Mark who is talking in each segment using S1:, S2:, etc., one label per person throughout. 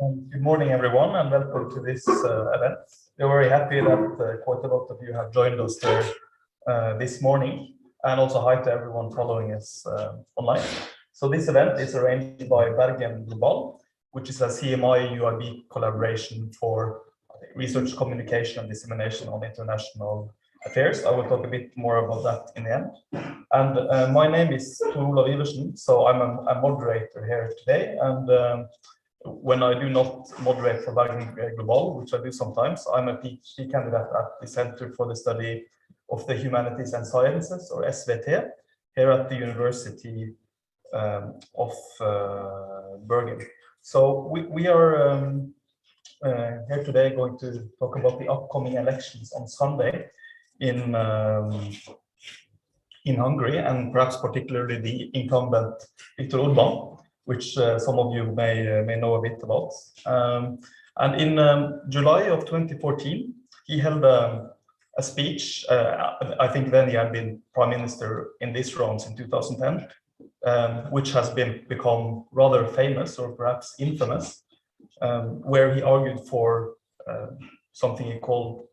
S1: Good morning, everyone, and welcome to this event. We're very happy that quite a lot of you have joined us there this morning, and also hi to everyone following us online. So this event is arranged by Bergen Global, which is a CMI-UIB collaboration for research, communication, and dissemination on international affairs. I will talk a bit more about that in the end. And my name is Olav Iversen, so I'm a moderator here today. And when I do not moderate for Bergen Global, which I do sometimes, I'm a PhD candidate at the Center for the Study of the Humanities and Sciences, or SVT, here at the University of Bergen. So we are here today going to talk about the upcoming elections on Sunday in Hungary, and perhaps particularly the incumbent Viktor Orbán, which some of you may know a bit about. And in July of 2014, he held a speech. I think then he had been Prime Minister in this round in 2010, which has become rather famous, or perhaps infamous, where he argued for something he called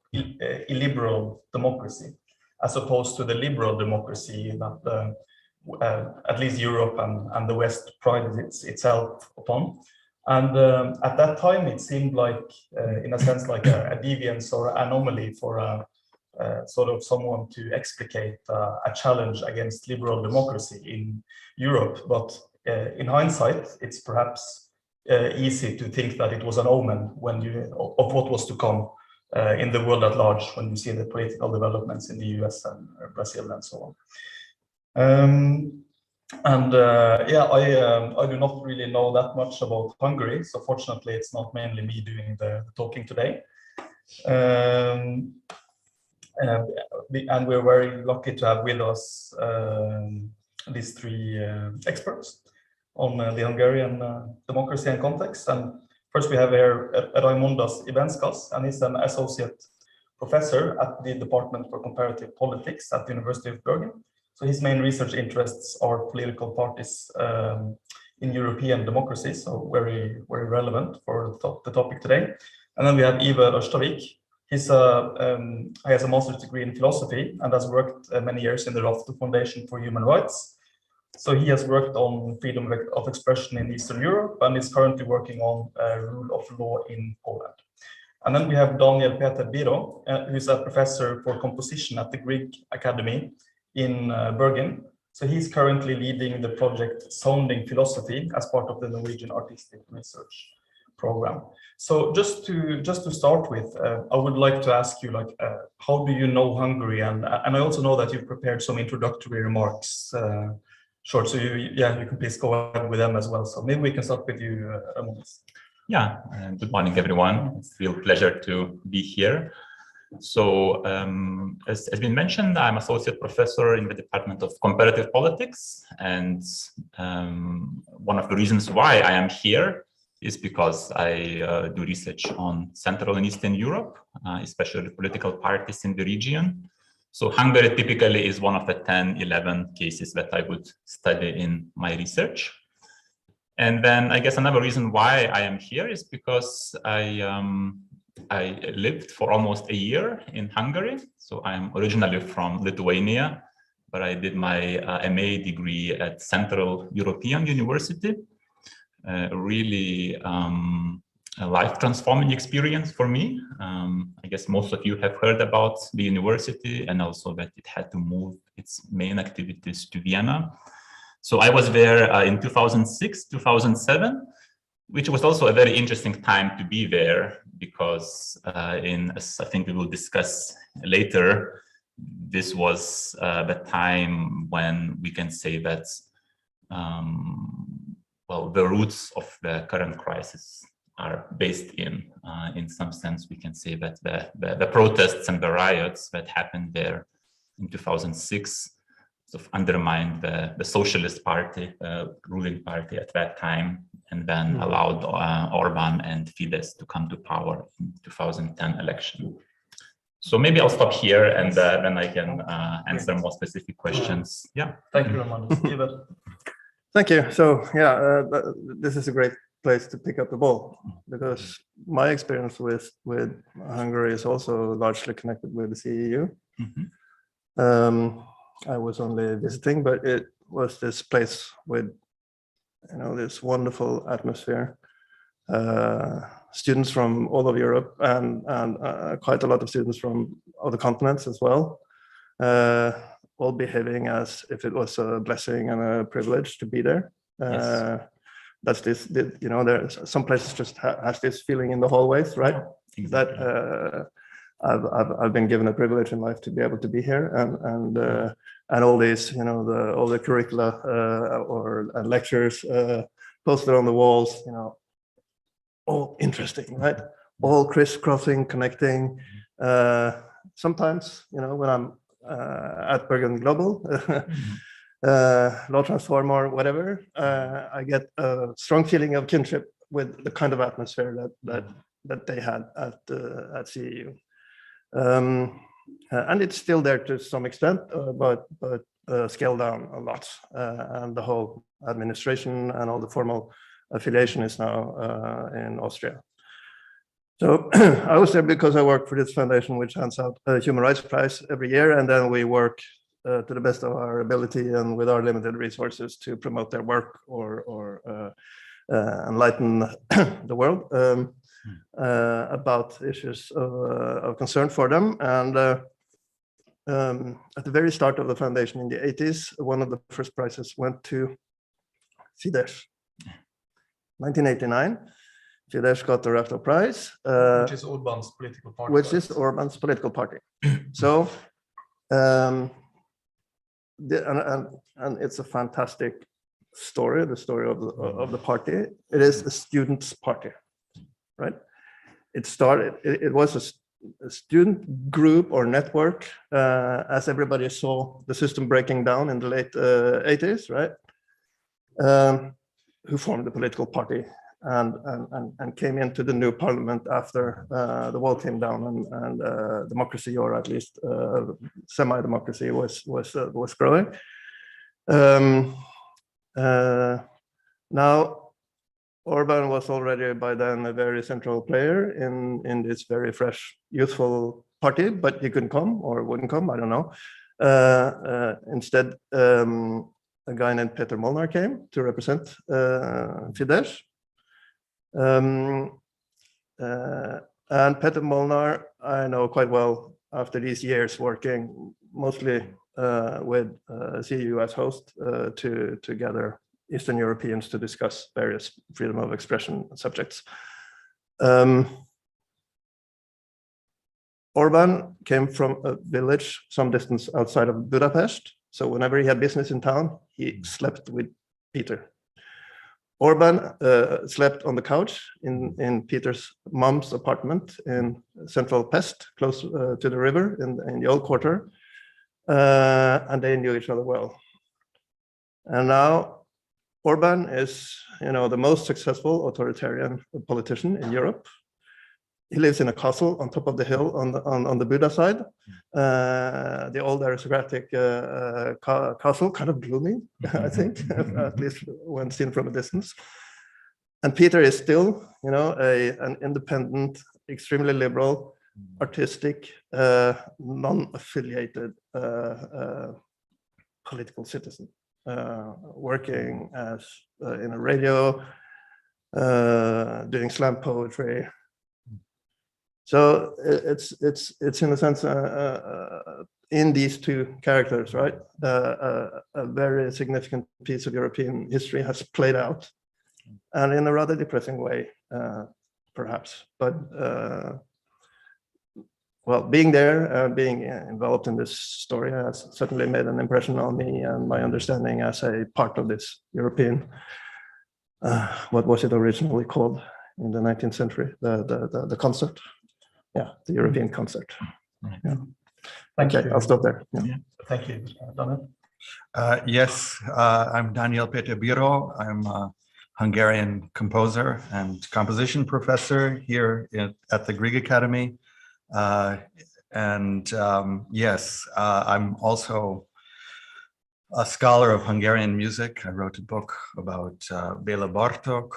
S1: illiberal democracy, as opposed to the liberal democracy that at least Europe and the West prided itself upon. And at that time, it seemed like, in a sense, like a deviance or anomaly for sort of someone to explicate a challenge against liberal democracy in Europe. But in hindsight, it's perhaps easy to think that it was an omen of what was to come in the world at large, when you see the political developments in the US and Brazil and so on. Yeah, I do not really know that much about Hungary, so fortunately it's not mainly me doing the talking today. And we're very lucky to have with us these three experts on the Hungarian democracy and context. And first we have here Raimondas Ibenskas, and he's an associate professor at the Department for Comparative Politics at the University of Bergen. So his main research interests are political parties in European democracy, so very relevant for the topic today. And then we have Iver Ørstavik. He has a master's degree in philosophy and has worked many years in the Rafto Foundation for Human Rights. So he has worked on freedom of expression in Eastern Europe and is currently working on rule of law in Poland. And then we have Dániel Biró, who is a professor for composition at the Greek Academy in Bergen. So he's currently leading the project Sounding Philosophy as part of the Norwegian Artistic Research Program. So just to start with, I would like to ask you, like, how do you know Hungary? And I also know that you've prepared some introductory remarks short, so you can please go ahead with them as well. So maybe we can start with you, Raimondas.
S2: Yeah, good morning, everyone. It's a real pleasure to be here. So, as has been mentioned, I'm associate professor in the Department of Comparative Politics, and one of the reasons why I am here is because I do research on Central and Eastern Europe, especially political parties in the region. So Hungary typically is one of the 10-11 cases that I would study in my research. And then I guess another reason why I am here is because I lived for almost a year in Hungary. So I'm originally from Lithuania, but I did my MA degree at Central European University. Really a life-transforming experience for me. I guess most of you have heard about the university, and also that it had to move its main activities to Vienna. So I was there in 2006, 2007, which was also a very interesting time to be there, because as I think we will discuss later, this was the time when we can say that well, the roots of the current crisis are based in some sense. We can say that the protests and the riots that happened there in 2006 sort of undermined the Socialist Party, ruling party at that time, and then allowed Orbán and Fidesz to come to power in 2010 election. So maybe I'll stop here, and then I can answer more specific questions. Yeah.
S1: Thank you, Raimondas.
S3: Thank you. So yeah, this is a great place to pick up the ball, because my experience with Hungary is also largely connected with the CEU. I was only visiting, but it was this place with, you know, this wonderful atmosphere. Students from all of Europe and quite a lot of students from other continents as well, all behaving as if it was a blessing and a privilege to be there. Yes. That's this, you know, there's some places just has this feeling in the hallways, right? Exactly. That I've been given a privilege in life to be able to be here, and all these, you know, all the curricula and lectures posted on the walls, you know, all interesting, right? All crisscrossing, connecting. Sometimes, you know, when I'm at Bergen Global, Law Transform or whatever, I get a strong feeling of kinship with the kind of atmosphere that they had at CEU. And it's still there to some extent, but scaled down a lot. And the whole administration and all the formal affiliation is now in Austria. So I was there because I work for this foundation, which hands out a human rights prize every year, and then we work to the best of our ability and with our limited resources to promote their work or enlighten the world about issues of concern for them. And at the very start of the foundation in the 80s, one of the first prizes went to Fidesz. 1989, Fidesz got the Rafto Prize.
S1: Which is Orbán's political party.
S3: Which is Orbán's political party. So, and it's a fantastic story, the story of the party. It is a students' party, right? It started, it was a student group or network, as everybody saw the system breaking down in the late 80s, right? Who formed the political party and came into the new parliament after the wall came down and democracy, or at least semi-democracy, was growing. Now, Orbán was already by then a very central player in this very fresh, youthful party, but he couldn't come or wouldn't come, I don't know. Instead, a guy named Péter Molnar came to represent Fidesz. And Péter Molnar, I know quite well after these years working mostly with CEU as host to gather Eastern Europeans to discuss various freedom of expression subjects. Orbán came from a village some distance outside of Budapest. So whenever he had business in town, he slept with Peter. Orbán slept on the couch in Peter's mom's apartment in central Pest, close to the river in the old quarter. And they knew each other well. And now Orbán is, you know, the most successful authoritarian politician in Europe. He lives in a castle on top of the hill on the Buda side, the old aristocratic castle, kind of gloomy, I think, at least when seen from a distance. And Peter is still, you know, an independent, extremely liberal, artistic, non-affiliated political citizen, working as in a radio, doing slam poetry. So it's in a sense in these two characters, right? A very significant piece of European history has played out, and in a rather depressing way, perhaps. But well, being there, being involved in this story has certainly made an impression on me and my understanding as a part of this European. What was it originally called in the 19th century? The concert. Yeah, the European concert. Yeah.
S1: Thank
S3: you. I'll stop there.
S1: Yeah. Thank you, Dániel.
S4: Yes, I'm Dániel Péter Biró. I'm a Hungarian composer and composition professor here at the Grieg Academy. Yes, I'm also a scholar of Hungarian music. I wrote a book about Béla Bartók,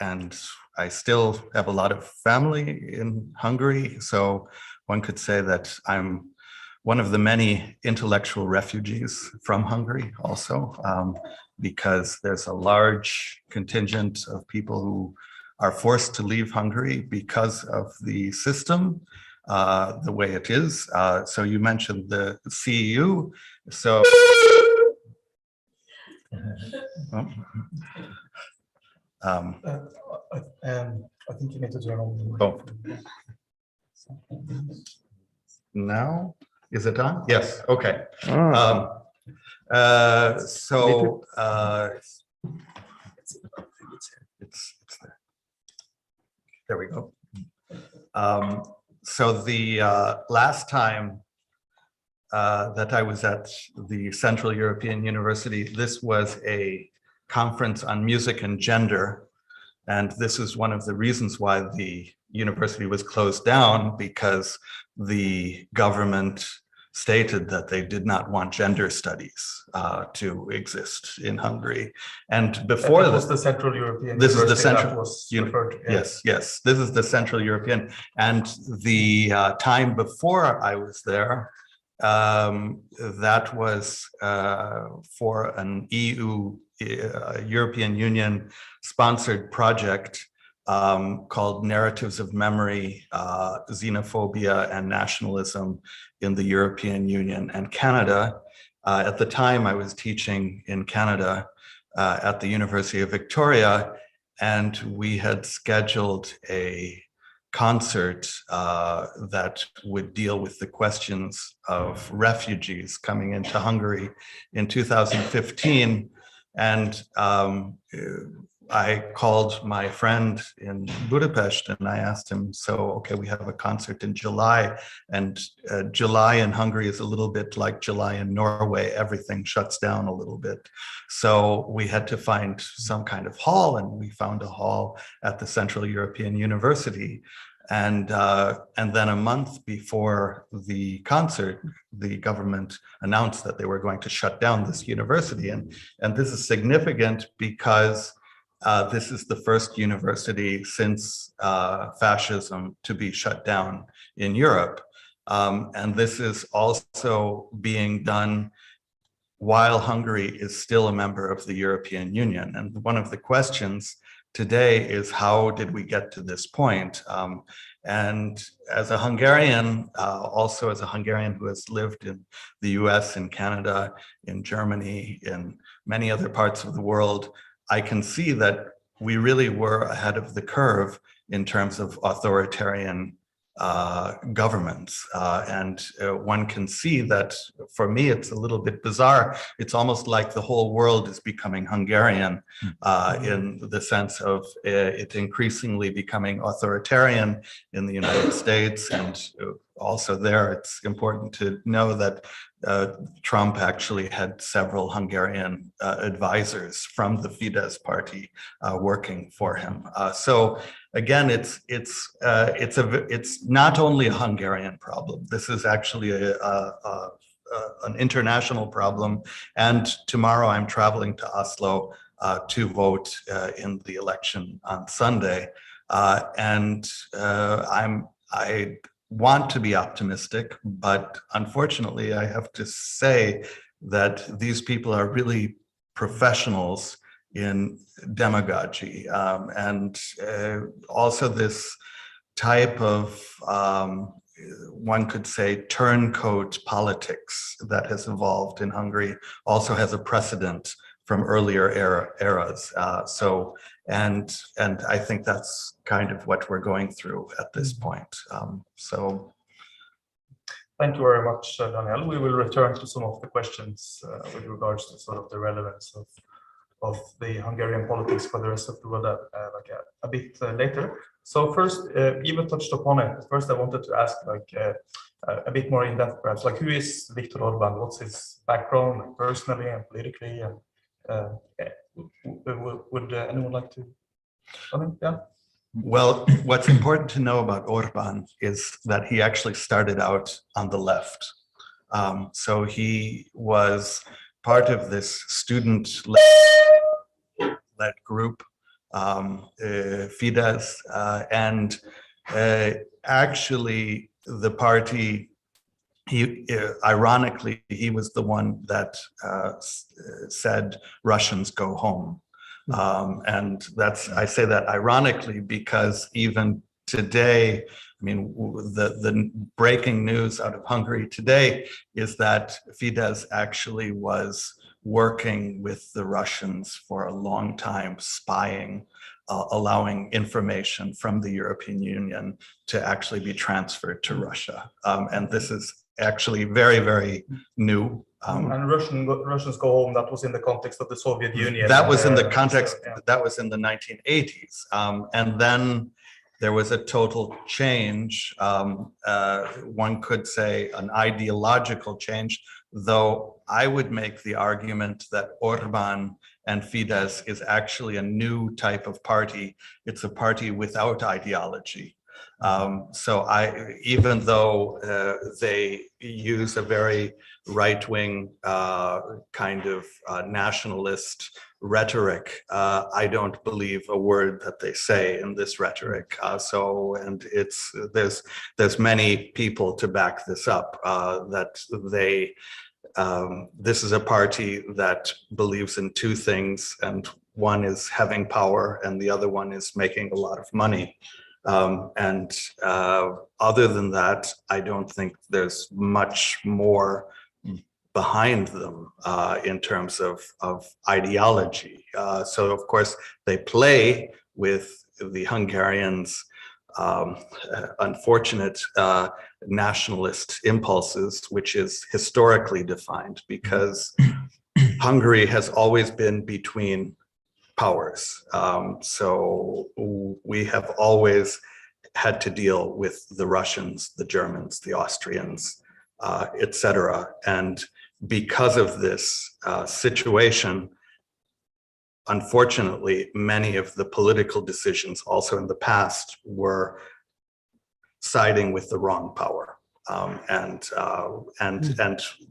S4: and I still have a lot of family in Hungary. So one could say that I'm one of the many intellectual refugees from Hungary also, because there's a large contingent of people who are forced to leave Hungary because of the system, the way it is. So you mentioned the CEU. So
S1: I think you need to turn on.
S4: Oh. Now, is it on? Yes, okay. It's there. There we go. So the last time that I was at the Central European University, this was a conference on music and gender. And this is one of the reasons why the university was closed down, because the government stated that they did not want gender studies to exist in Hungary. And before
S1: that was the Central European
S4: this is the
S1: University
S4: Central
S1: that was referred to, yeah.
S4: Yes, this is the Central European. And the time before I was there, that was for an European Union sponsored project called Narratives of Memory, Xenophobia and Nationalism in the European Union and Canada. At the time I was teaching in Canada at the University of Victoria, and we had scheduled a concert that would deal with the questions of refugees coming into Hungary in 2015. And I called my friend in Budapest and I asked him, so, okay, we have a concert in July, and July in Hungary is a little bit like July in Norway. Everything shuts down a little bit. So we had to find some kind of hall, and we found a hall at the Central European University. And then a month before the concert, the government announced that they were going to shut down this university. And this is significant because this is the first university since fascism to be shut down in Europe. And this is also being done while Hungary is still a member of the European Union. And one of the questions today is, how did we get to this point? And as a Hungarian, also as a Hungarian who has lived in the US, in Canada, in Germany, in many other parts of the world, I can see that we really were ahead of the curve in terms of authoritarian governments. And one can see that, for me, it's a little bit bizarre. It's almost like the whole world is becoming Hungarian in the sense of it increasingly becoming authoritarian in the United States. And also there, it's important to know that Trump actually had several Hungarian advisors from the Fidesz party working for him. So again, it's not only a Hungarian problem. This is actually an international problem. And tomorrow I'm traveling to Oslo to vote in the election on Sunday. And I want to be optimistic, but unfortunately I have to say that these people are really professionals in demagogy, and also this type of, one could say, turncoat politics that has evolved in Hungary also has a precedent from earlier eras. And I think that's kind of what we're going through at this point.
S1: Thank you very much, Dániel. We will return to some of the questions with regards to sort of the relevance of the Hungarian politics for the rest of the world a bit later. So first, Iver touched upon it. First, I wanted to ask a bit more in depth, perhaps, who is Viktor Orbán? What's his background personally and politically? And would anyone like to comment? Yeah.
S4: Well, what's important to know about Orbán is that he actually started out on the left. So he was part of this student-led group, Fidesz, and actually the party, ironically, he was the one that said Russians go home. And I say that ironically because even today, I mean, the breaking news out of Hungary today is that Fidesz actually was working with the Russians for a long time, spying, allowing information from the European Union to actually be transferred to Russia. And this is actually very, very new.
S1: And Russians go home, that was in the context of the Soviet Union.
S4: That was in the context, that was in the 1980s. And then there was a total change. One could say an ideological change, though I would make the argument that Orbán and Fidesz is actually a new type of party. It's a party without ideology. So even though they use a very right-wing kind of nationalist rhetoric, I don't believe a word that they say in this rhetoric. And there's many people to back this up, that this is a party that believes in two things, and one is having power and the other one is making a lot of money. Other than that, I don't think there's much more behind them in terms of ideology. So of course they play with the Hungarians' unfortunate nationalist impulses, which is historically defined, because Hungary has always been between powers. So we have always had to deal with the Russians, the Germans, the Austrians, etc. And because of this situation, unfortunately, many of the political decisions also in the past were siding with the wrong power. And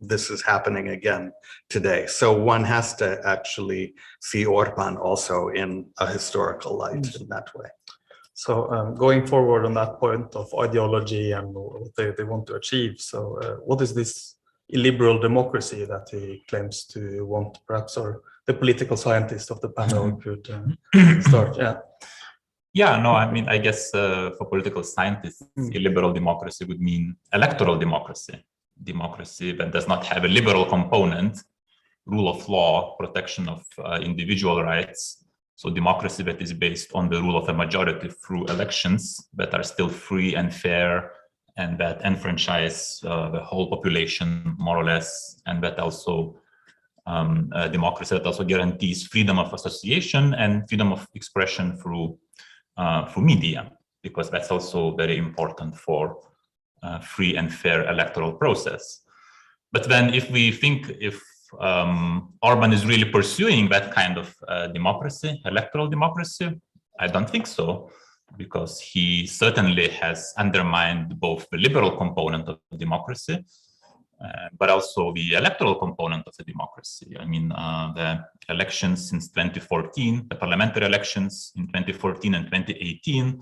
S4: this is happening again today. So one has to actually see Orbán also in a historical light in that way.
S1: So going forward on that point of ideology and what they want to achieve. So what is this illiberal democracy that he claims to want, perhaps, or the political scientist of the panel could start?
S2: Yeah, no, I mean, I guess for political scientists, illiberal democracy would mean electoral democracy, democracy that does not have a liberal component, rule of law, protection of individual rights. So democracy that is based on the rule of a majority through elections that are still free and fair, and that enfranchise the whole population more or less, and that also democracy that also guarantees freedom of association and freedom of expression through media, because that's also very important for free and fair electoral process. But then if we think if Orbán is really pursuing that kind of democracy, electoral democracy, I don't think so, because he certainly has undermined both the liberal component of democracy, but also the electoral component of the democracy. I mean, the elections since 2014, the parliamentary elections in 2014 and 2018,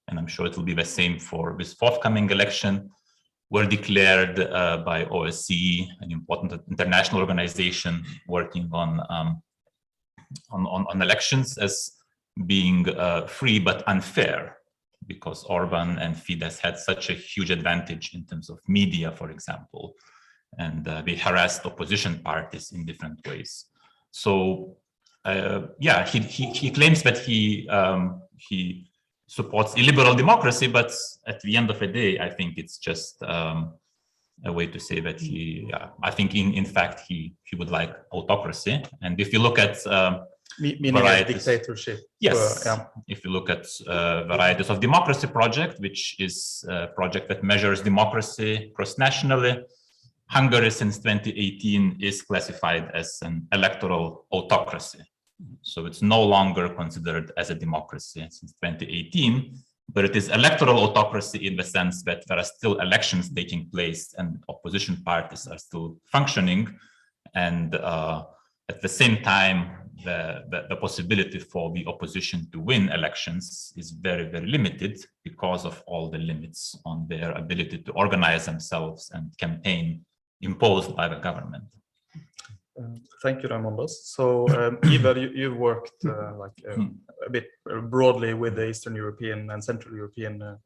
S2: and I'm sure it will be the same for this forthcoming election, were declared by OSCE, an important international organization working on elections, as being free but unfair, because Orbán and Fidesz had such a huge advantage in terms of media, for example, and they harassed opposition parties in different ways. So yeah, he claims that he supports illiberal democracy, but at the end of the day, I think it's just a way to say that I think in fact he would like autocracy. And if you look at
S1: meaning a dictatorship.
S2: Yes, if you look at Varieties of Democracy project, which is a project that measures democracy cross-nationally, Hungary since 2018 is classified as an electoral autocracy. So it's no longer considered as a democracy since 2018. but it is electoral autocracy in the sense that there are still elections taking place and opposition parties are still functioning. And at the same time, the possibility for the opposition to win elections is very, very limited because of all the limits on their ability to organize themselves and campaign imposed by the government.
S1: Thank you, Raimondas. So, Iver, you've worked a bit broadly with the Eastern European and Central European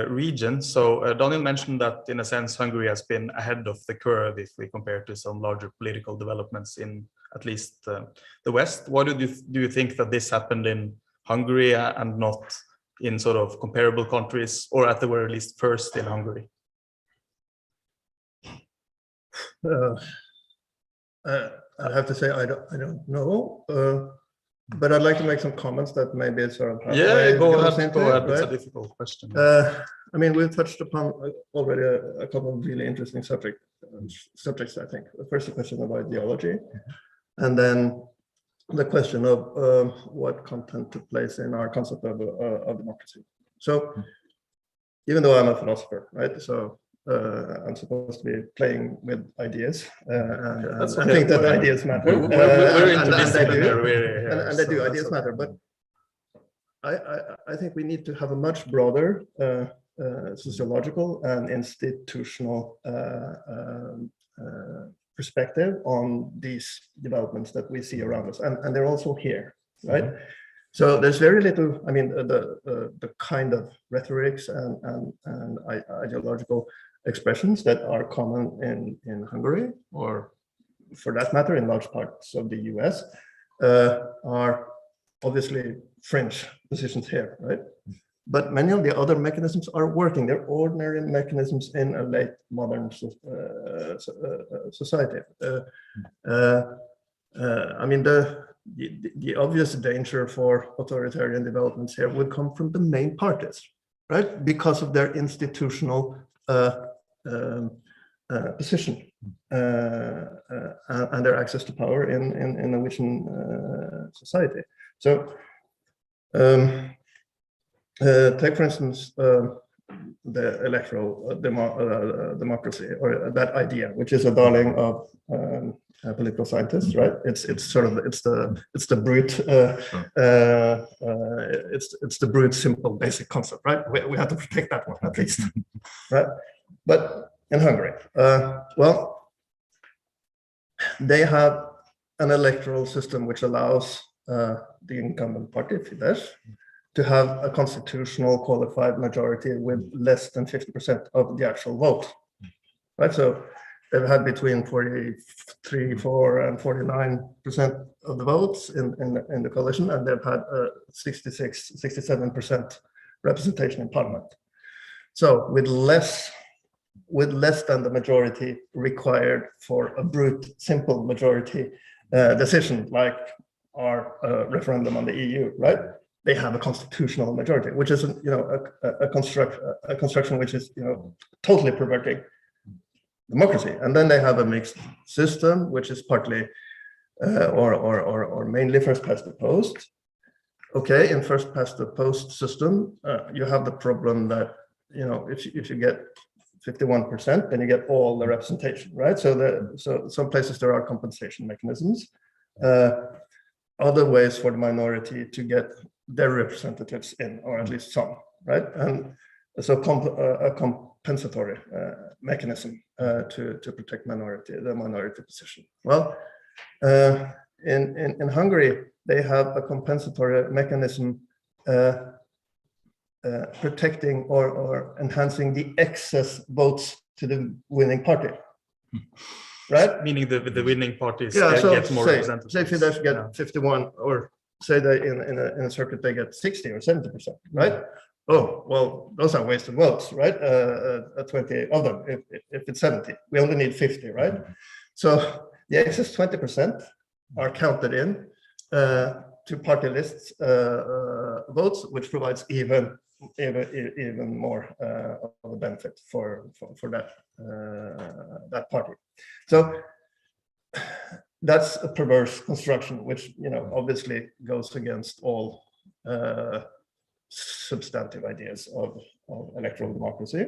S1: region. So, Dániel mentioned that, in a sense, Hungary has been ahead of the curve if we compare to some larger political developments in at least the West. Why do you think that this happened in Hungary and not in sort of comparable countries, or at the very least first in Hungary?
S3: I have to say I don't know, but I'd like to make some comments that maybe it's sort of
S1: go ahead.
S3: Right?
S1: It's a difficult question.
S3: I mean, we've touched upon already a couple of really interesting subjects. I think first, the question of ideology, and then the question of what content took place in our concept of democracy. So, even though I'm a philosopher, right? So. I'm supposed to be playing with ideas, and I think that ideas matter.
S1: We're into
S3: and they do. Ideas matter, but I think we need to have a much broader sociological and institutional perspective on these developments that we see around us, and they're also here, right? So there's very little. I mean, the kind of rhetorics and ideological expressions that are common in Hungary, or for that matter, in large parts of the US, are obviously fringe positions here, right? But many of the other mechanisms are working. They're ordinary mechanisms in a late modern society. I mean, the obvious danger for authoritarian developments here would come from the main parties, right? Because of their institutional position and their access to power in a Norwegian society. So, take for instance the electoral democracy, or that idea, which is a darling of political scientists, right? It's the brute simple basic concept, right? We have to protect that one at least, right? But in Hungary, well, they have an electoral system which allows the incumbent party, Fidesz, to have a constitutional qualified majority with less than 50% of the actual vote, right? So they've had between 43, 4, and 49% of the votes in the coalition, and they've had 66, 67% representation in parliament. So with less than the majority required for a brute, simple majority decision, like our referendum on the EU, right? They have a constitutional majority, which is a construction which is totally perverting democracy. And then they have a mixed system, which is partly or mainly first past the post. Okay, in first past the post system, you have the problem that if you get 51%, then you get all the representation, right? So some places there are compensation mechanisms, other ways for the minority to get their representatives in, or at least some, right? And so a compensatory mechanism to protect the minority position. Well, in Hungary, they have a compensatory mechanism protecting or enhancing the excess votes to the winning party, right?
S1: Meaning the winning parties
S3: get
S1: more representatives.
S3: Say Fidesz get 51, or say that in a circuit they get 60 or 70%, right? Oh, well, those are wasted votes, right? 20 of them, if it's 70, we only need 50, right? So the excess 20% are counted in to party lists votes, which provides even more of a benefit for that party. So that's a perverse construction, which obviously goes against all substantive ideas of electoral democracy.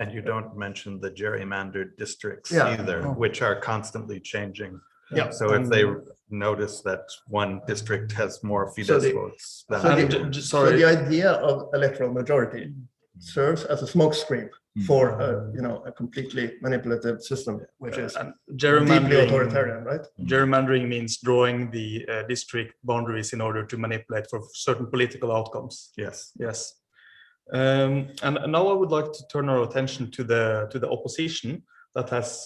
S4: And you don't mention the gerrymandered districts
S3: Yeah.
S4: either, which are constantly changing.
S3: Yeah.
S4: So if they notice that one district has more Fidesz votes, then
S3: So the idea of electoral majority serves as a smokescreen for a completely manipulative system, which is deeply authoritarian, right?
S1: Gerrymandering means drawing the district boundaries in order to manipulate for certain political outcomes.
S4: yes.
S1: Yes. And now I would like to turn our attention to the opposition that has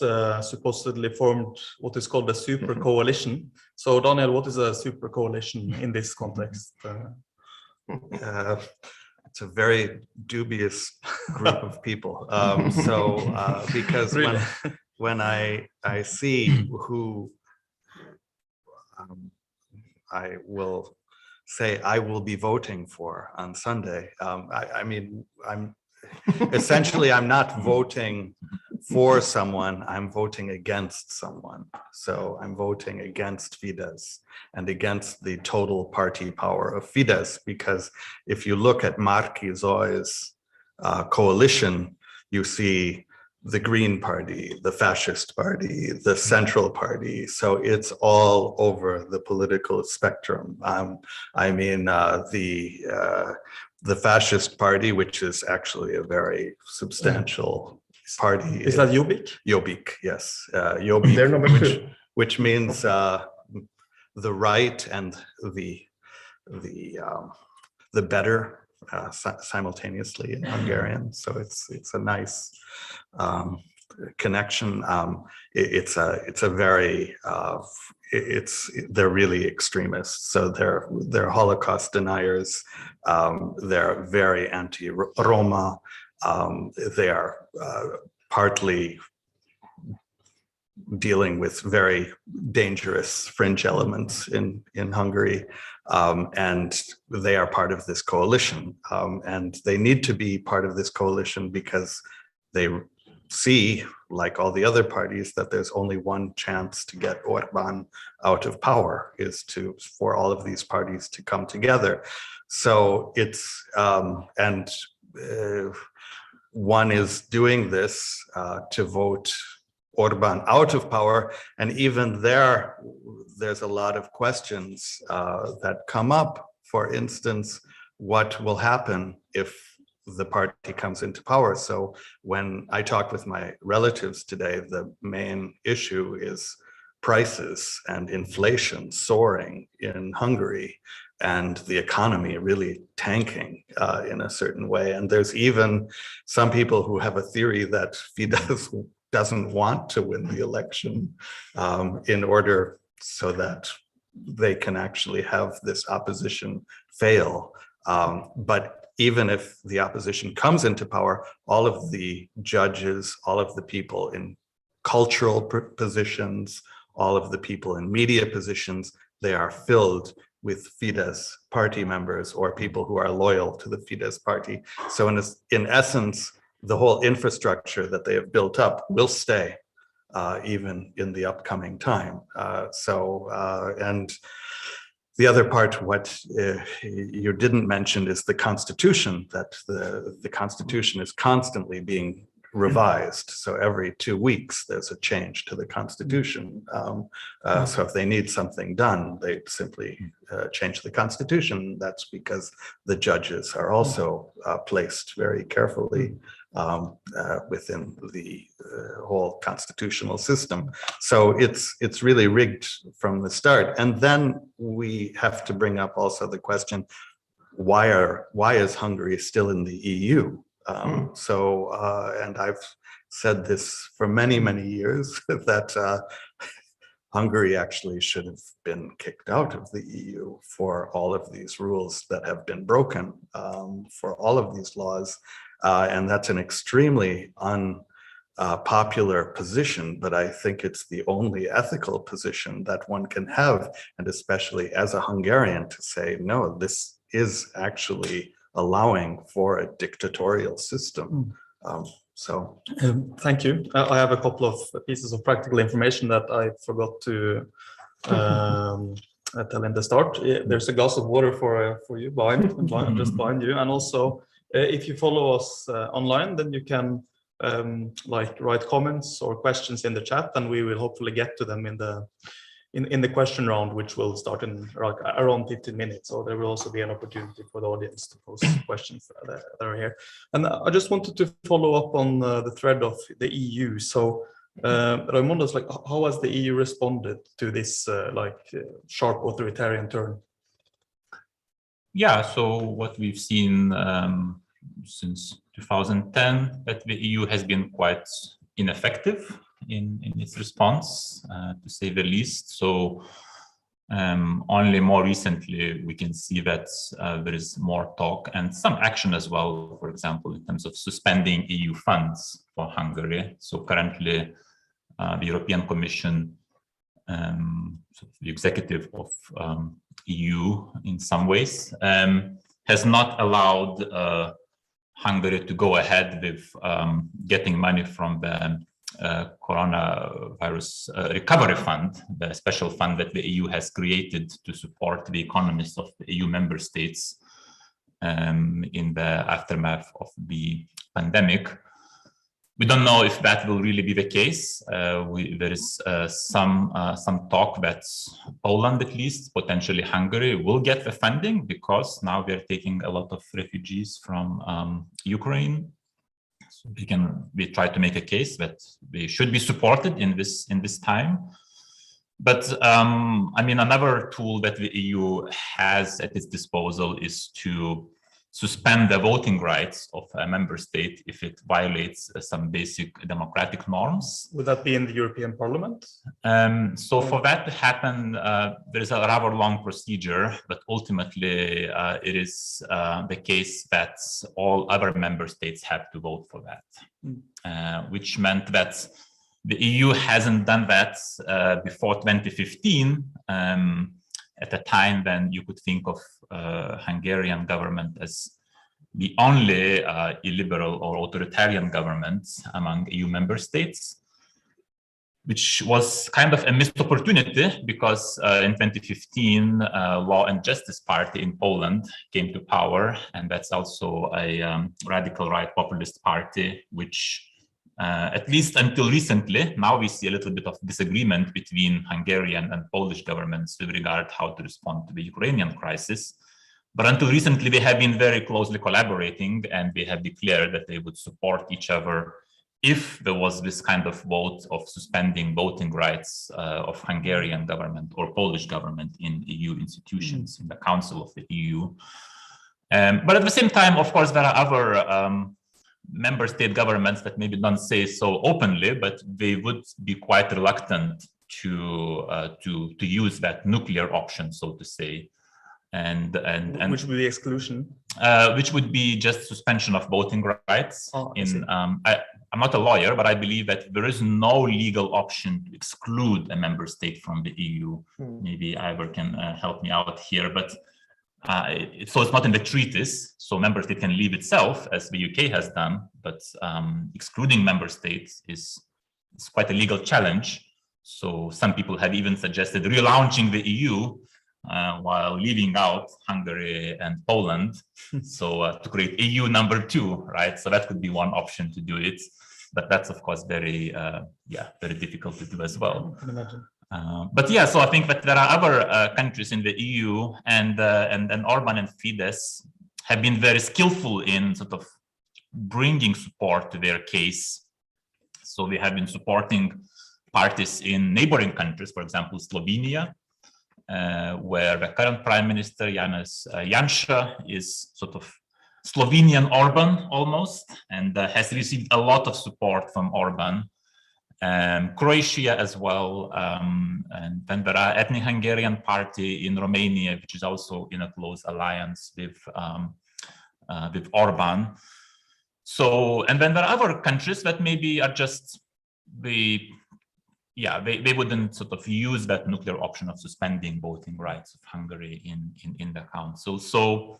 S1: supposedly formed what is called a super coalition. So Dániel, what is a super coalition in this context?
S4: It's a very dubious group of people. Because
S1: Really?
S4: when I see who I will say I will be voting for on Sunday, I mean, I'm not voting for someone, I'm voting against someone. So I'm voting against Fidesz and against the total party power of Fidesz, because if you look at Márki-Zay's coalition, you see the Green Party, the Fascist Party, the Central Party. So it's all over the political spectrum. I mean, the Fascist Party, which is actually a very substantial party.
S1: Is that Jobbik?
S4: Jobbik, yes. Jobbik,
S3: They're number two.
S4: which means the right and the better simultaneously in Hungarian. So it's a nice connection. They're really extremists. So they're Holocaust deniers. They're very anti-Roma. They are partly dealing with very dangerous fringe elements in Hungary, and they are part of this coalition, and they need to be part of this coalition because they see, like all the other parties, that there's only one chance to get Orbán out of power is for all of these parties to come together. So it's one is doing this to vote Orbán out of power, and even there's a lot of questions that come up. For instance, what will happen if the party comes into power? So when I talked with my relatives today, the main issue is prices and inflation soaring in Hungary, and the economy really tanking in a certain way. And there's even some people who have a theory that Fidesz doesn't want to win the election in order so that they can actually have this opposition fail. But even if the opposition comes into power, all of the judges, all of the people in cultural positions, all of the people in media positions, they are filled with Fidesz party members or people who are loyal to the Fidesz party. So in essence, the whole infrastructure that they have built up will stay even in the upcoming time. And the other part, what you didn't mention, is the Constitution, that the Constitution is constantly being revised. So every 2 weeks, there's a change to the Constitution. So if they need something done, they simply change the Constitution. That's because the judges are also placed very carefully within the whole constitutional system. So it's really rigged from the start. And then we have to bring up also the question, why is Hungary still in the EU? And I've said this for many, many years, that Hungary actually should have been kicked out of the EU for all of these rules that have been broken, for all of these laws. And that's an extremely unpopular position, but I think it's the only ethical position that one can have, and especially as a Hungarian, to say, no, this is actually allowing for a dictatorial system.
S1: Thank you. I have a couple of pieces of practical information that I forgot to tell in the start. There's a glass of water for you just behind you, and also if you follow us online, then you can like write comments or questions in the chat, and we will hopefully get to them in the question round, which will start in around 15 minutes. So there will also be an opportunity for the audience to pose questions that are here. And I just wanted to follow up on the thread of the EU. So Raimondas, like, how has the EU responded to this sharp authoritarian turn?
S2: Yeah, so what we've seen since 2010, that the EU has been quite ineffective in its response, to say the least. So only more recently we can see that there is more talk and some action as well, for example, in terms of suspending EU funds for Hungary. So currently the European Commission, sort of the executive of EU in some ways, has not allowed Hungary to go ahead with getting money from the coronavirus recovery fund, the special fund that the EU has created to support the economies of the EU member states in the aftermath of the pandemic. We don't know if that will really be the case. There is some talk that Poland, at least, potentially Hungary, will get the funding because now they're taking a lot of refugees from Ukraine. So we try to make a case that they should be supported in this time. But I mean, another tool that the EU has at its disposal is to suspend the voting rights of a member state if it violates some basic democratic norms.
S1: Would that be in the European Parliament?
S2: So for that to happen, there is a rather long procedure, but ultimately it is the case that all other member states have to vote for that, which meant that the EU hasn't done that before 2015, at a time when you could think of Hungarian government as the only illiberal or authoritarian government among EU member states, which was kind of a missed opportunity because in 2015, Law and Justice Party in Poland came to power, and that's also a radical right populist party, which at least until recently, now we see a little bit of disagreement between Hungarian and Polish governments with regard how to respond to the Ukrainian crisis. But until recently, they have been very closely collaborating, and they have declared that they would support each other if there was this kind of vote of suspending voting rights of Hungarian government or Polish government in EU institutions, in the Council of the EU. But at the same time, of course, there are other member state governments that maybe don't say so openly, but they would be quite reluctant to use that nuclear option, so to say, and
S1: which would be exclusion,
S2: which would be just suspension of voting rights. I'm not a lawyer, but I believe that there is no legal option to exclude a member state from the EU. Maybe Iver can help me out here, but so it's not in the treaties, so member state can leave itself, as the UK has done, but excluding member states is quite a legal challenge. So some people have even suggested relaunching the EU while leaving out Hungary and Poland, so to create EU number 2, right? So that could be one option to do it, but that's of course very difficult to do as well.
S1: I can imagine.
S2: But yeah, so I think that there are other countries in the EU, and Orbán and Fidesz have been very skillful in sort of bringing support to their case. So they have been supporting parties in neighboring countries, for example, Slovenia, where the current Prime Minister Janez Janša is sort of Slovenian Orbán almost, and has received a lot of support from Orbán. Croatia as well, and then there are ethnic Hungarian party in Romania, which is also in a close alliance with Orbán. So, and then there are other countries that maybe are just they wouldn't sort of use that nuclear option of suspending voting rights of Hungary in the council. So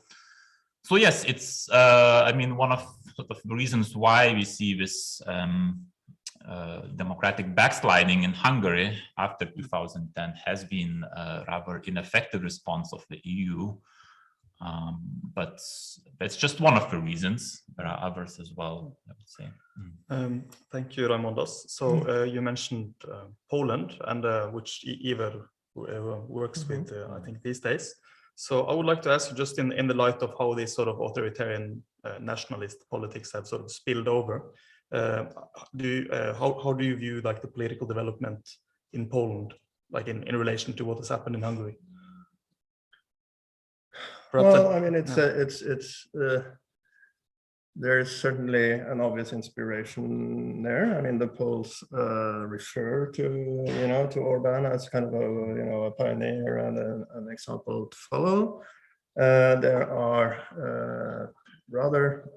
S2: yes, it's I mean, one of sort of the reasons why we see this democratic backsliding in Hungary after 2010 has been a rather ineffective response of the EU. But that's just one of the reasons. There are others as well, I would say.
S1: Thank you, Raimondas. So you mentioned Poland, and which Iver works with, I think, these days. So I would like to ask you, just in the light of how these sort of authoritarian nationalist politics have sort of spilled over, how do you view like the political development in Poland, like in relation to what has happened in Hungary?
S3: Well, I mean, there is certainly an obvious inspiration there. I mean, the Poles refer to Orbán as kind of a pioneer and an example to follow. There are rather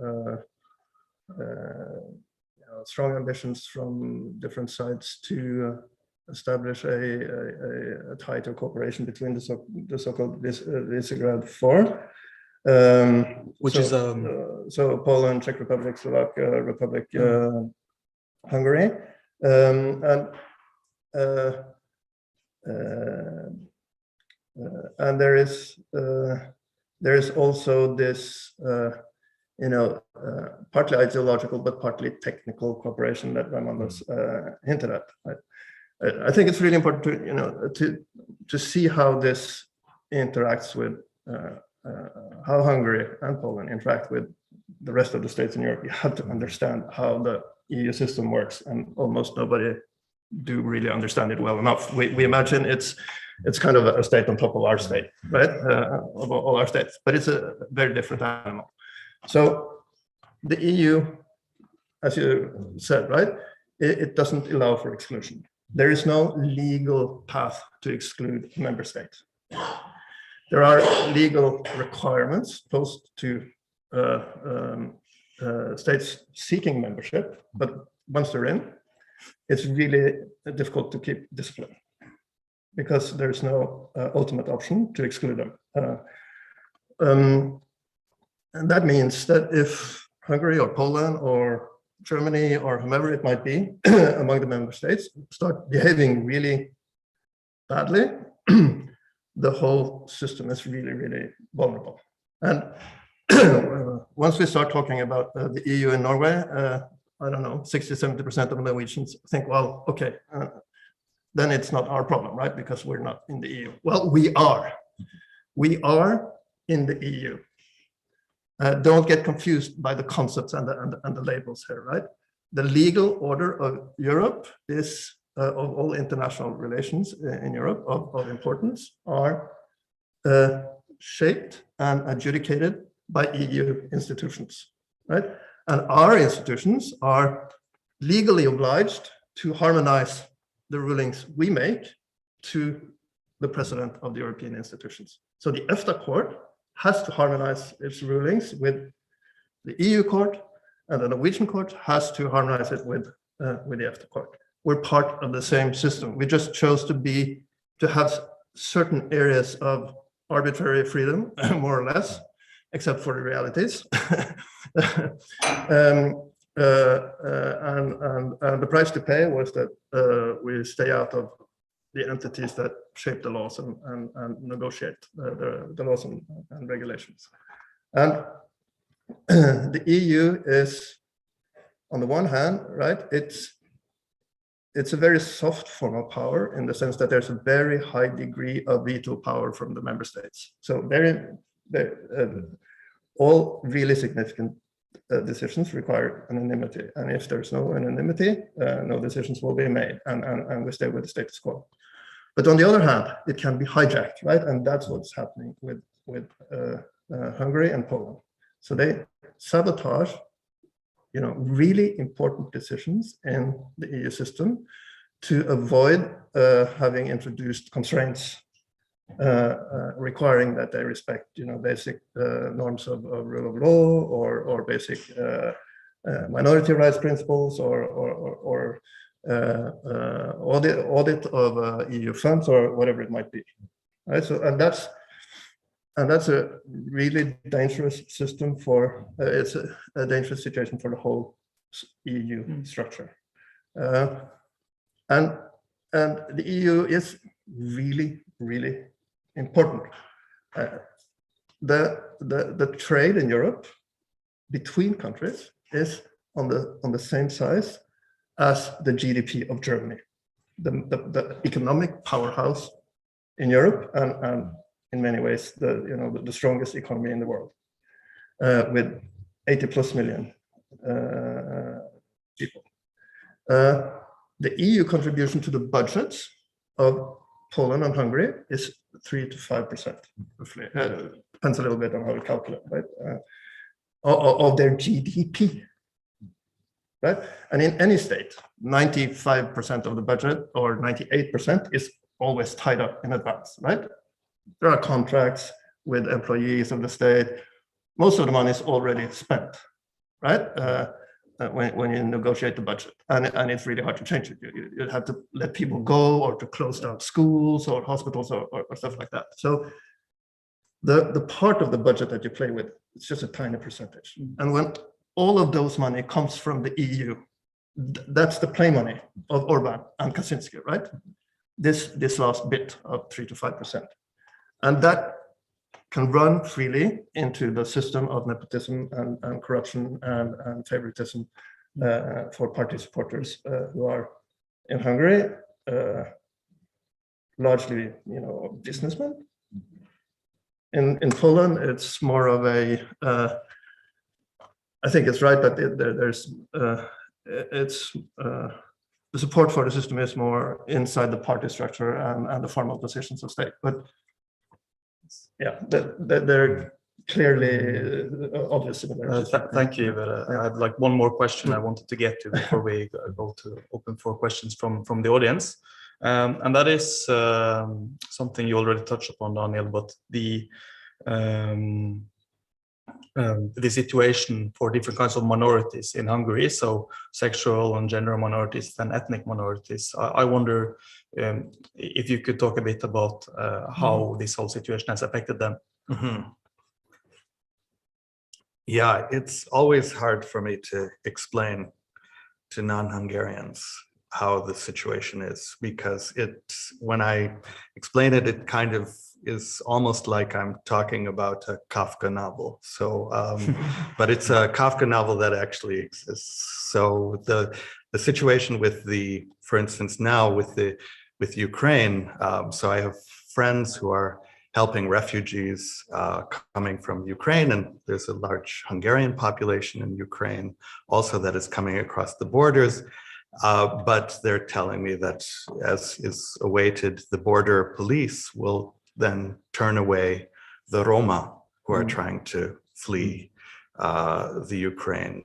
S3: strong ambitions from different sides to establish a tighter cooperation between the so-called Visegrad Four,
S1: which is
S3: so Poland, Czech Republic, Slovakia, Republic, Hungary, and there is also this partly ideological but partly technical cooperation that Raimondas hinted at. I think it's really important to see how this interacts with how Hungary and Poland interact with the rest of the states in Europe. You have to understand how the EU system works, and almost nobody do really understand it well enough. We imagine it's kind of a state on top of our state, right? Of all our states, but it's a very different animal. So the EU, as you said, right, it doesn't allow for exclusion. There is no legal path to exclude member states. There are legal requirements posed to states seeking membership, but once they're in, it's really difficult to keep discipline because there's no ultimate option to exclude them. And that means that if Hungary or Poland or Germany or whomever it might be among the member states start behaving really badly, the whole system is really, really vulnerable. And once we start talking about the EU and Norway, I don't know, 60–70% of Norwegians think, well, okay, then it's not our problem, right? Because we're not in the EU. Well, we are. We are in the EU. Don't get confused by the concepts and the labels here, right? The legal order of Europe is, of all international relations in Europe of importance, are shaped and adjudicated by EU institutions, right? And our institutions are legally obliged to harmonize the rulings we make to the president of the European institutions. So the EFTA court has to harmonize its rulings with the EU court, and the Norwegian court has to harmonize it with the EFTA court. We're part of the same system. We just chose to have certain areas of arbitrary freedom, more or less, except for the realities. And the price to pay was that we stay out of the entities that shape the laws and negotiate the laws and regulations. And the EU is, on the one hand, right, it's a very soft form of power in the sense that there's a very high degree of veto power from the member states. So all really significant decisions require anonymity. And if there's no anonymity, no decisions will be made, and we stay with the status quo. But on the other hand, it can be hijacked, right? And that's what's happening with Hungary and Poland. So they sabotage, really important decisions in the EU system to avoid having introduced constraints requiring that they respect, basic norms of rule of law or basic minority rights principles or audit of EU funds or whatever it might be, right? So and that's a really dangerous system for it's a dangerous situation for the whole EU structure. And the EU is really, really important. The trade in Europe between countries is on the same size as the GDP of Germany, the economic powerhouse in Europe, and in many ways the strongest economy in the world, with 80+ million people. The EU contribution to the budgets of Poland and Hungary is 3 to 5%, roughly. Depends a little bit on how you calculate, right? Of their GDP, right? And in any state, 95% of the budget or 98% is always tied up in advance, right? There are contracts with employees of the state. Most of the money is already spent, right? When you negotiate the budget, and it's really hard to change it. You have to let people go, or to close down schools or hospitals or stuff like that. So the part of the budget that you play with, it's just a tiny percentage. And when all of those money comes from the EU, that's the play money of Orbán and Kaczynski, right? This last bit of 3 to 5%, and that can run freely into the system of nepotism and corruption and favoritism for party supporters who are in Hungary, largely, businessmen. In Poland, it's more of a. I think it's right that the support for the system is more inside the party structure and the formal positions of state, but. Yeah, they're clearly obvious similarities.
S5: Thank you, Iver. I had like one more question I wanted to get to before we go to open for questions from the audience, and that is something you already touched upon, Daniel, but the situation for different kinds of minorities in Hungary, so sexual and gender minorities and ethnic minorities. I wonder if you could talk a bit about how this whole situation has affected them.
S4: Mm-hmm. Yeah, it's always hard for me to explain to non-Hungarians how the situation is, because when I explain it, it kind of is almost like I'm talking about a Kafka novel. So, but it's a Kafka novel that actually exists. So the situation with for instance, now with Ukraine. So I have friends who are helping refugees coming from Ukraine, and there's a large Hungarian population in Ukraine also that is coming across the borders. But they're telling me that, as is awaited, the border police will then turn away the Roma who are trying to flee the Ukraine.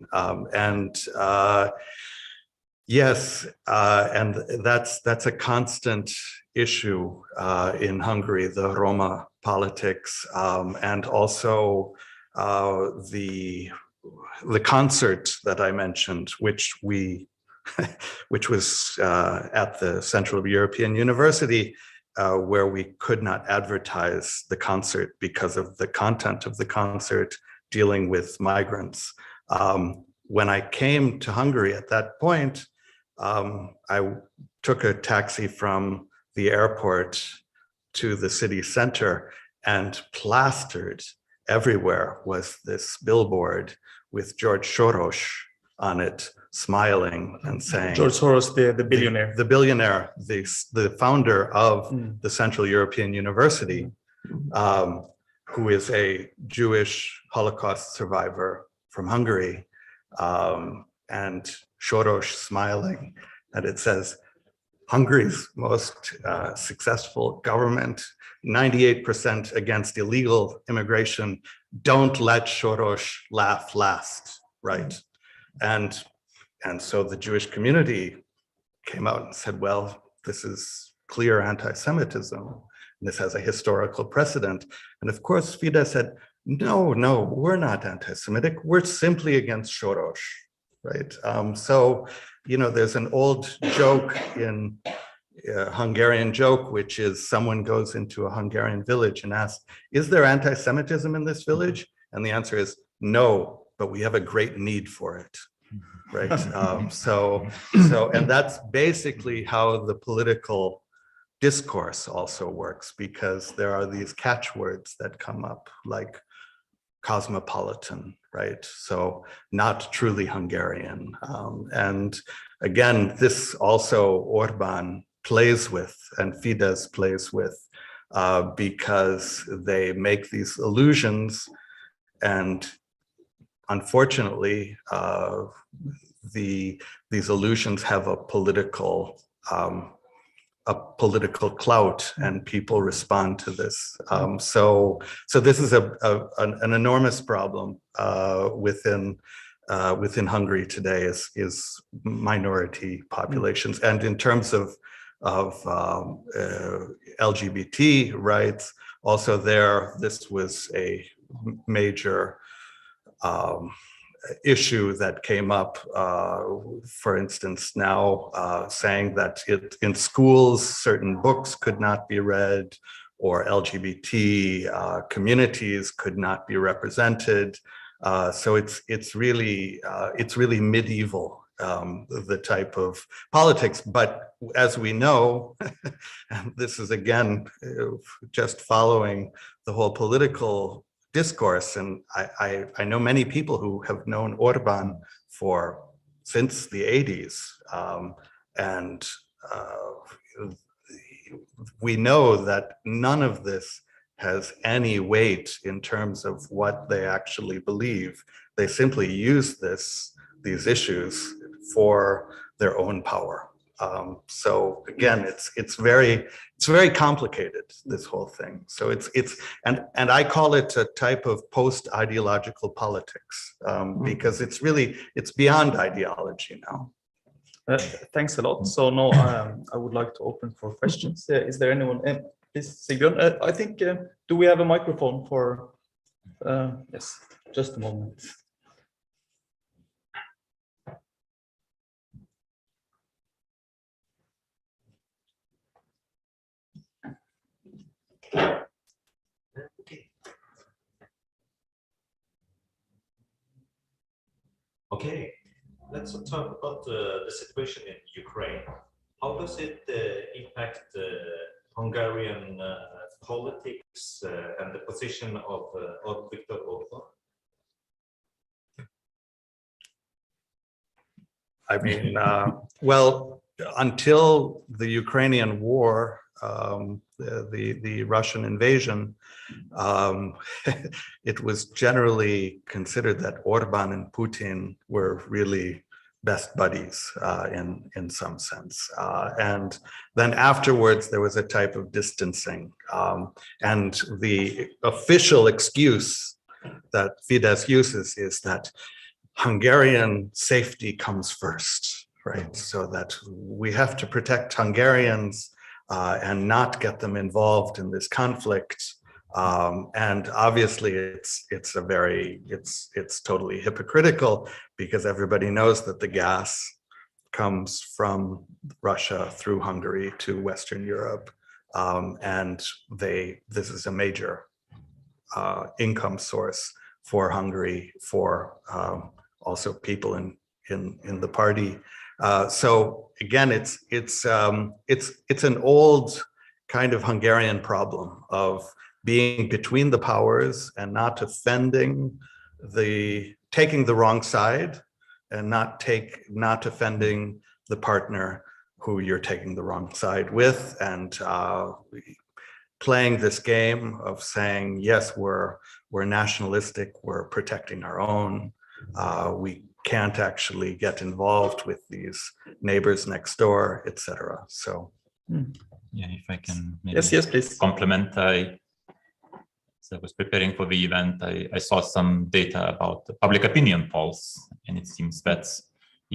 S4: Yes, and that's a constant issue in Hungary, the Roma politics, and also the concert that I mentioned, which was at the Central European University, where we could not advertise the concert because of the content of the concert dealing with migrants. When I came to Hungary at that point, I took a taxi from the airport to the city center, and plastered everywhere was this billboard with George Soros on it, smiling and saying,
S5: George Soros, the billionaire.
S4: The billionaire, the founder of the Central European University, who is a Jewish Holocaust survivor from Hungary, and Soros smiling, and it says, Hungary's most successful government, 98% against illegal immigration. Don't let Soros laugh last, right? And so the Jewish community came out and said, well, this is clear anti-Semitism. And this has a historical precedent. And of course, Fidesz said, no, we're not anti-Semitic. We're simply against Soros, right? So, there's an old joke in Hungarian joke, which is someone goes into a Hungarian village and asks, is there anti-Semitism in this village? And the answer is no, but we have a great need for it. right? And that's basically how the political discourse also works, because there are these catchwords that come up like cosmopolitan, right? So not truly Hungarian. And again, this also Orbán plays with and Fidesz plays with because they make these illusions, and unfortunately, these illusions have a political clout, and people respond to this. So this is an enormous problem within Hungary today is minority populations, and in terms of LGBT rights, also this was a major issue that came up, for instance, now saying that in schools certain books could not be read, or LGBT communities could not be represented. So it's really medieval, the type of politics. But as we know, and this is again just following the whole political discourse, and I know many people who have known Orbán since the 80s, and we know that none of this has any weight in terms of what they actually believe. They simply use these issues for their own power. So again, it's very complicated, this whole thing. So and I call it a type of post-ideological politics, because it's beyond ideology now.
S5: Thanks a lot. So now I would like to open for questions. Is there anyone? Please, Sigbjørn. I think, do we have a microphone for? Yes, just a moment.
S6: Okay, let's talk about the situation in Ukraine. How does it impact Hungarian politics and the position of Viktor Orbán?
S4: I mean, well, until the Ukrainian war, the Russian invasion, it was generally considered that Orbán and Putin were really best buddies in some sense. And then afterwards, there was a type of distancing. And the official excuse that Fidesz uses is that Hungarian safety comes first, right? So that we have to protect Hungarians and not get them involved in this conflict. And obviously it's totally hypocritical, because everybody knows that the gas comes from Russia through Hungary to Western Europe. And this is a major income source for Hungary, for also people in the party. So again, it's an old kind of Hungarian problem of being between the powers and not offending taking the wrong side, and not offending the partner who you're taking the wrong side with, and playing this game of saying, yes, we're nationalistic, we're protecting our own, we can't actually get involved with these neighbors next door, etc. So
S2: yeah, if I can maybe
S5: yes, please
S2: compliment. As I was preparing for the event, I saw some data about the public opinion polls, and it seems that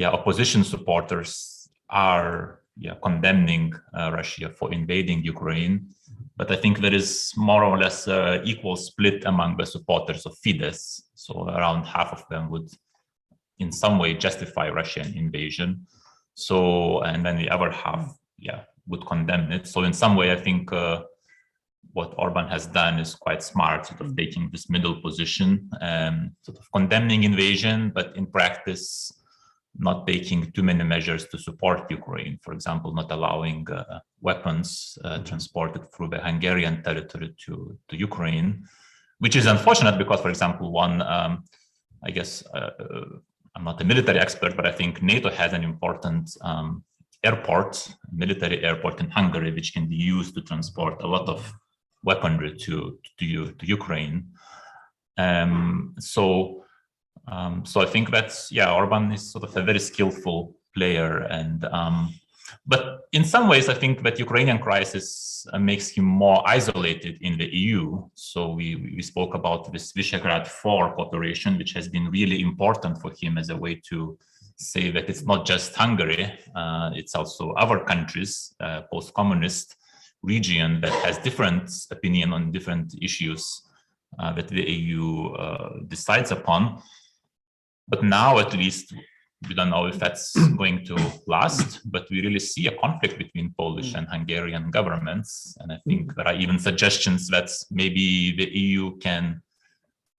S2: opposition supporters are condemning Russia for invading Ukraine, but I think there is more or less an equal split among the supporters of Fidesz. So around half of them would in some way justify Russian invasion. So, and then the other half, would condemn it. So in some way, I think what Orbán has done is quite smart, sort of taking this middle position, sort of condemning invasion, but in practice, not taking too many measures to support Ukraine. For example, not allowing weapons transported through the Hungarian territory to Ukraine, which is unfortunate because, for example, I guess I'm not a military expert, but I think NATO has an important military airport in Hungary, which can be used to transport a lot of weaponry to Ukraine. So I think that's, Orbán is sort of a very skillful player, and but in some ways I think that Ukrainian crisis makes him more isolated in the EU. So we spoke about this Visegrad 4 cooperation, which has been really important for him as a way to say that it's not just Hungary, it's also other countries, post-communist region that has different opinion on different issues that the EU decides upon. But now, at least, we don't know if that's going to last, but we really see a conflict between Polish and Hungarian governments. And I think there are even suggestions that maybe the EU can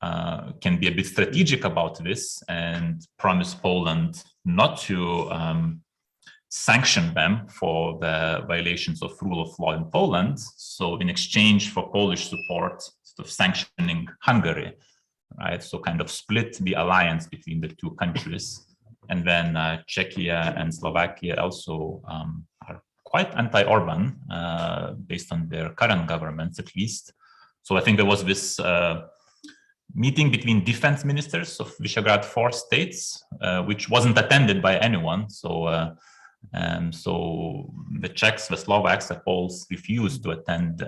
S2: be a bit strategic about this and promise Poland not to sanction them for the violations of rule of law in Poland. So in exchange for Polish support, sort of sanctioning Hungary, right? So kind of split the alliance between the two countries. And then Czechia and Slovakia also are quite anti-Orbán based on their current governments, at least. So I think there was this meeting between defense ministers of Visegrad 4 states, which wasn't attended by anyone. So the Czechs, the Slovaks, the Poles refused to attend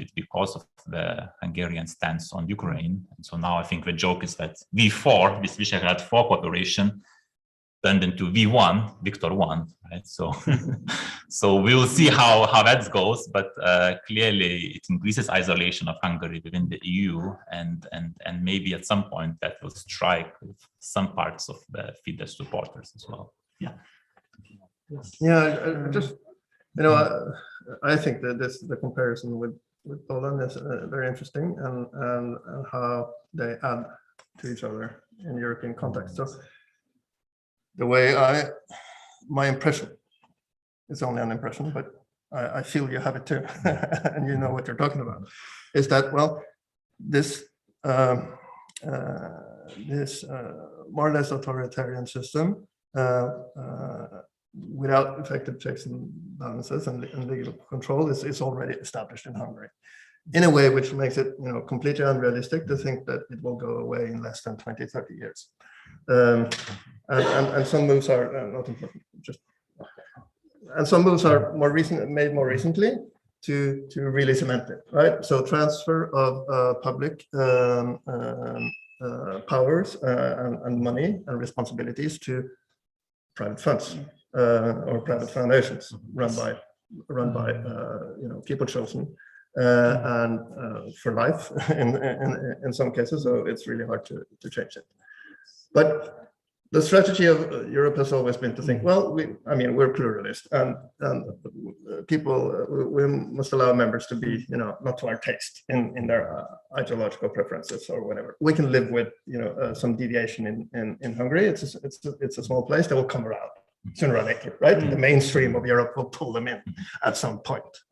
S2: it because of the Hungarian stance on Ukraine. And so now I think the joke is that V4, this Visegrad 4 cooperation, turned into V1, Viktor 1, right? So, so we will see how that goes, but clearly it increases isolation of Hungary within the EU, and maybe at some point that will strike with some parts of the Fidesz supporters as well. Yeah.
S3: Yeah, just, I think that the comparison with Poland is very interesting, and how they add to each other in European context. So the way my impression, it's only an impression, but I feel you have it too, and you know what you're talking about, is that, well, this more or less authoritarian system, without effective checks and balances and legal control is already established in Hungary, in a way which makes it completely unrealistic to think that it will go away in less than 20-30 years. And some moves are not important, and some moves are made more recently to really cement it, right? So transfer of public powers and money and responsibilities to private funds or private foundations run by people chosen and for life in some cases. So it's really hard to change it. But the strategy of Europe has always been to think, well, we're pluralist, and we must allow members to be, not to our taste in their ideological preferences or whatever. We can live with, some deviation in Hungary. It's a small place that will come around sooner or later, right? The mainstream of Europe will pull them in at some point.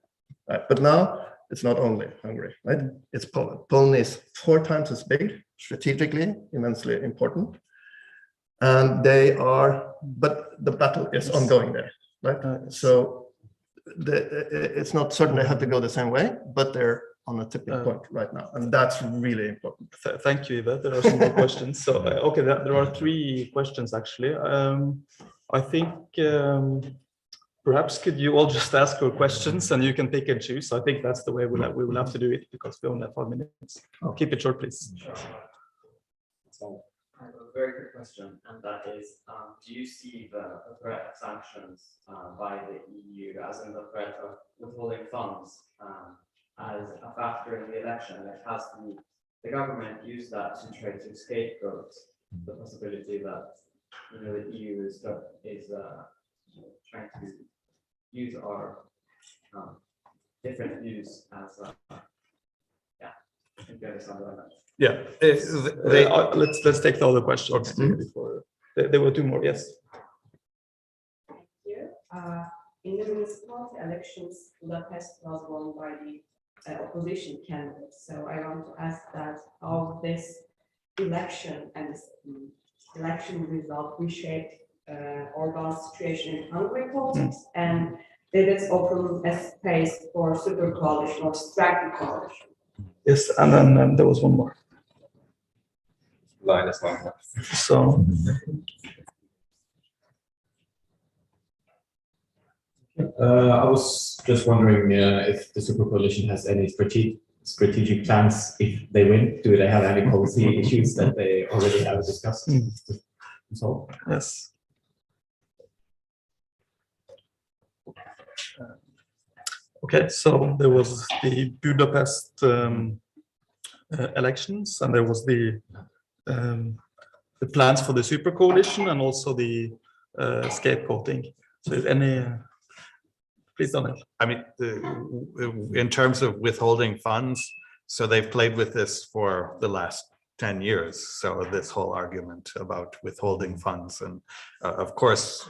S3: Right? But now it's not only Hungary, right? It's Poland. Poland is 4 times as big, strategically, immensely important. And but the battle is ongoing there, right? So it's not certain they have to go the same way, but they're on a tipping point right now, and that's really important.
S5: Thank you, Iver. There are some more questions. So, okay, there are 3 questions actually. I think perhaps could you all just ask your questions and you can pick and choose. I think that's the way we will have to do it because we only have 5 minutes. Keep it short, please.
S7: So, I have a very good question, and that is, do you see the threat of sanctions by the EU, as in the threat of withholding funds, as a factor in the election? It has the government use that to try to scapegoat the possibility that the EU is trying to use our different views as if you understand what I meant.
S5: Yeah, let's take the other questions before there were 2 more. Yes.
S8: in the municipality elections, Budapest was won by the opposition candidates. So I want to ask that how this election and this election result reshaped Orbán's situation in Hungary politics, and did it open a space for super coalition or strike coalition?
S5: Yes, and then there was one more.
S9: Line is long enough.
S5: So
S9: I was just wondering if the super coalition has any strategic plans if they win. Do they have any policy issues that they already have discussed? So
S5: yes. Okay, so there was the Budapest elections, and there was the plans for the super coalition, and also the scapegoating. So, if any, please, Dániel.
S4: I mean, in terms of withholding funds, so they've played with this for the last 10 years. So this whole argument about withholding funds, and of course,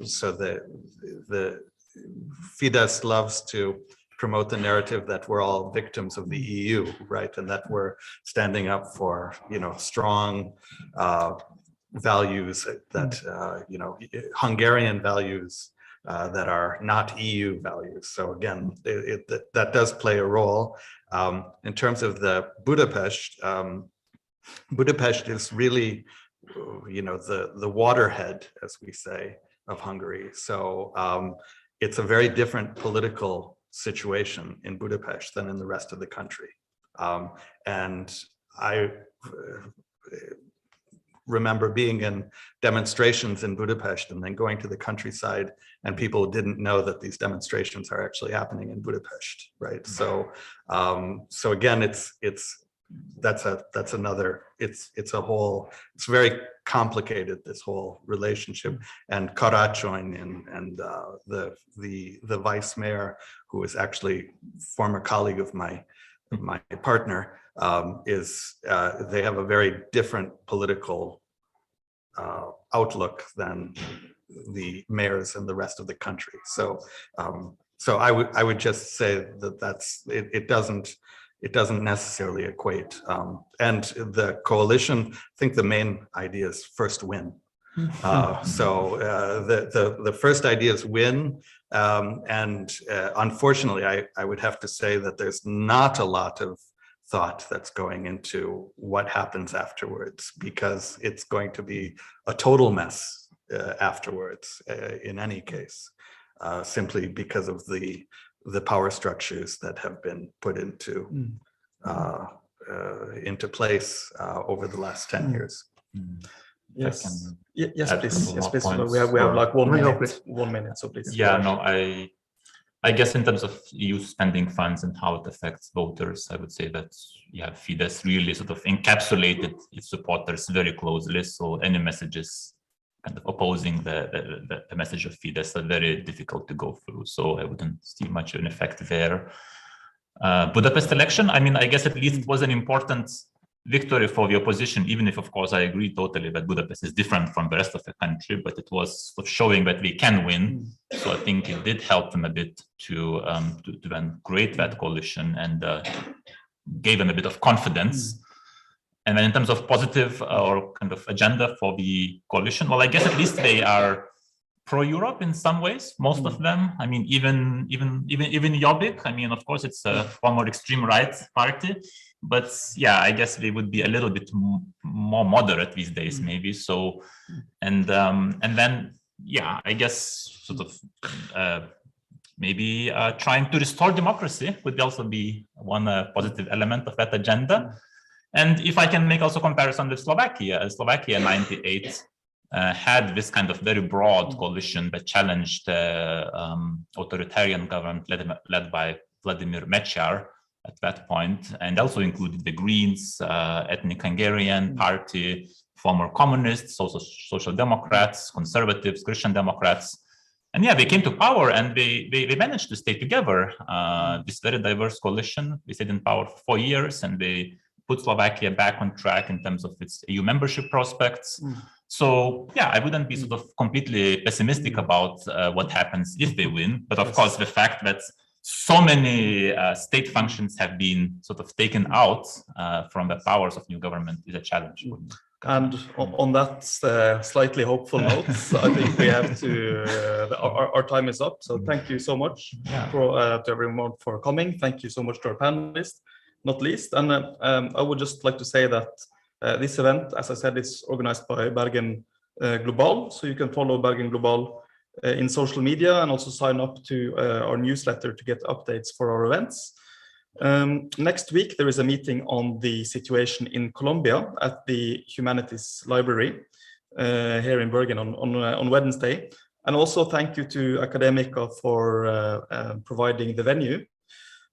S4: so the Fidesz loves to promote the narrative that we're all victims of the EU, right? And that we're standing up for, strong values that, Hungarian values that are not EU values. So again, that does play a role. In terms of the Budapest, Budapest is really, the waterhead, as we say, of Hungary. So it's a very different political situation in Budapest than in the rest of the country. And I remember being in demonstrations in Budapest and then going to the countryside, and people didn't know that these demonstrations are actually happening in Budapest, right? So, so again, it's very complicated, this whole relationship. And Karácsony and the vice mayor, who is actually former colleague of my partner, they have a very different political outlook than the mayors in the rest of the country. So so I would just say that it doesn't necessarily equate. And the coalition, I think the main idea is first win. So the first idea is win. And unfortunately, I would have to say that there's not a lot of thought that's going into what happens afterwards, because it's going to be a total mess afterwards in any case, simply because of the power structures that have been put into place over the last 10 years.
S5: Yes. Yes,
S2: add
S5: please.
S2: a
S5: Yes,
S2: couple
S5: please.
S2: more
S5: We have
S2: points.
S5: like 1
S3: No,
S5: minute.
S3: please.
S5: 1 minute. So please.
S2: Yeah, no, I guess in terms of EU spending funds and how it affects voters, I would say that Fidesz really sort of encapsulated its supporters very closely. So any messages kind of opposing the message of Fidesz are very difficult to go through. So I wouldn't see much of an effect there. Budapest election, I mean, I guess at least it was an important victory for the opposition, even if, of course, I agree totally that Budapest is different from the rest of the country, but it was sort of showing that they can win. So I think it did help them a bit to then create that coalition and gave them a bit of confidence. And then in terms of positive or kind of agenda for the coalition, well, I guess at least they are pro-Europe in some ways, most of them. I mean, even Jobbik, I mean, of course, it's a former extreme right party, but yeah, I guess they would be a little bit more moderate these days, maybe. So, and then, yeah, I guess sort of maybe trying to restore democracy would also be one positive element of that agenda. And if I can make also comparison with Slovakia, Slovakia in '98 had this kind of very broad coalition that challenged authoritarian government led by Vladimir Mečiar at that point, and also included the Greens, ethnic Hungarian party, former communists, also social democrats, conservatives, Christian Democrats. And yeah, they came to power and they managed to stay together, this very diverse coalition. They stayed in power for 4 years and they put Slovakia back on track in terms of its EU membership prospects. So yeah, I wouldn't be sort of completely pessimistic about what happens if they win. But of course, the fact that so many state functions have been sort of taken out from the powers of new government is a challenge.
S5: And on that slightly hopeful note, I think we have to, our time is up. So thank you so much to everyone for coming. Thank you so much to our panelists, not least. And I would just like to say that this event, as I said, is organized by Bergen Global. So you can follow Bergen Global in social media and also sign up to our newsletter to get updates for our events. Next week, there is a meeting on the situation in Colombia at the Humanities Library here in Bergen on Wednesday. And also thank you to Academica for providing the venue.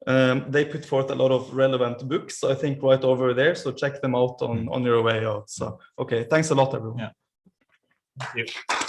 S5: They put forth a lot of relevant books, I think, right over there. So check them out on your way out. So, okay, thanks a lot, everyone.
S2: Yeah. Thank you.